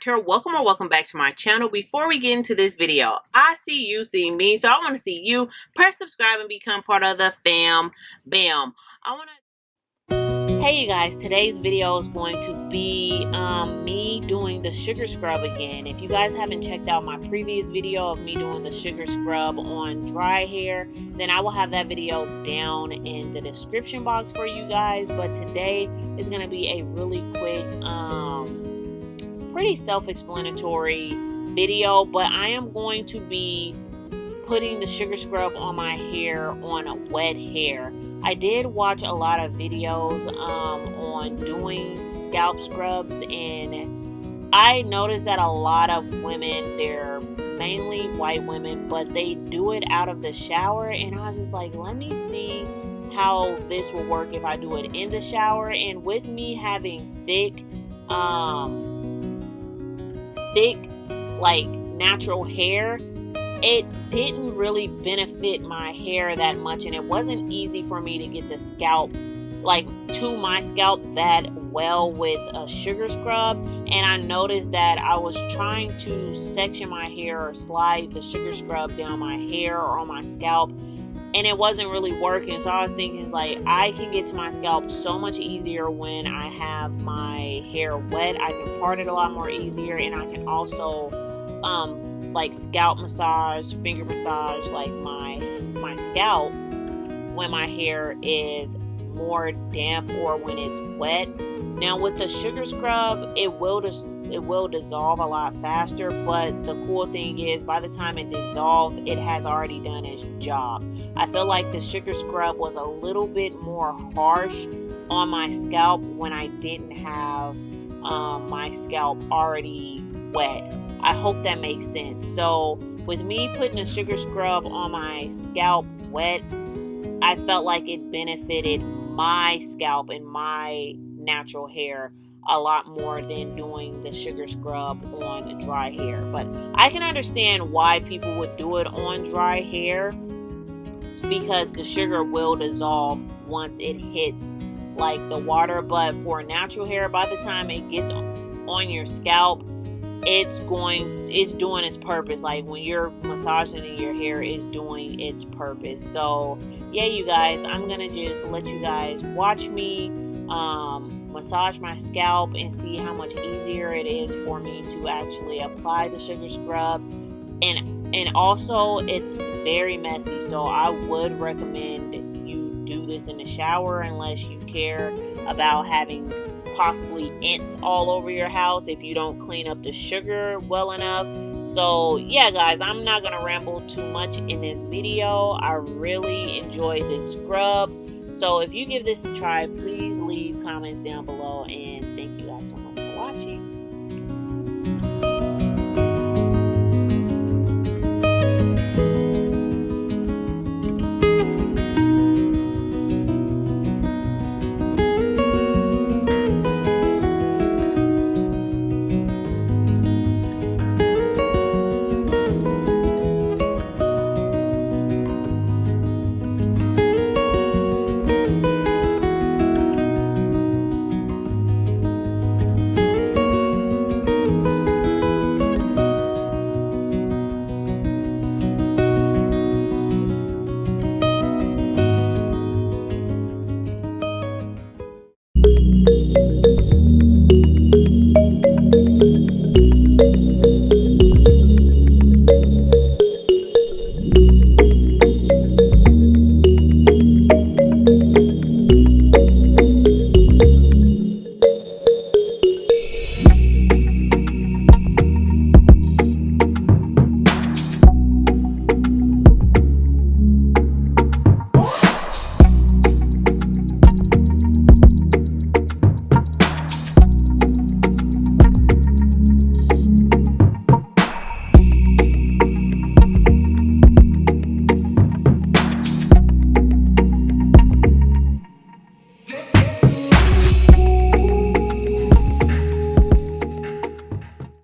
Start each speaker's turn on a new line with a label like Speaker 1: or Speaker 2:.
Speaker 1: NATURALLYMARKED. Welcome or welcome back to my channel. Before we get into this video, I see you see me, so I want to see you. Press subscribe and become part of the fam. Bam. Hey you guys, today's video is going to be me doing the sugar scrub again. If you guys haven't checked out my previous video of me doing the sugar scrub on dry hair, then I will have that video down in the description box for you guys. But today is going to be a really quick, pretty self-explanatory video, but I am going to be putting the sugar scrub on my hair on a wet hair. I did watch a lot of videos on doing scalp scrubs, and I noticed that a lot of women, they're mainly white women, but they do it out of the shower, and I was just like, let me see how this will work if I do it in the shower. And with me having thick like natural hair, it didn't really benefit my hair that much, and it wasn't easy for me to get the scalp, like to my scalp that well with a sugar scrub. And I noticed that I was trying to section my hair or slide the sugar scrub down my hair or on my scalp, and it wasn't really working. So I was thinking, like, I can get to my scalp so much easier when I have my hair wet. I can part it a lot more easier, and I can also like scalp massage, finger massage, like my scalp when my hair is more damp or when it's wet. Now with the sugar scrub, it will dissolve a lot faster, but the cool thing is by the time it dissolves, it has already done its job. I feel like the sugar scrub was a little bit more harsh on my scalp when I didn't have my scalp already wet. I hope that makes sense. So with me putting a sugar scrub on my scalp wet, I felt like it benefited my scalp and my natural hair a lot more than doing the sugar scrub on dry hair. But I can understand why people would do it on dry hair, because the sugar will dissolve once it hits like the water. But for natural hair, by the time it gets on your scalp, it's doing its purpose. Like when you're massaging in your hair, it's doing its purpose. So yeah, you guys, I'm gonna just let you guys watch me massage my scalp and see how much easier it is for me to actually apply the sugar scrub. And also, it's very messy, so I would recommend you do this in the shower unless you care about having possibly ants all over your house if you don't clean up the sugar well enough. So yeah guys, I'm not gonna ramble too much in this video. I really enjoyed this scrub, so if you give this a try, please leave comments down below and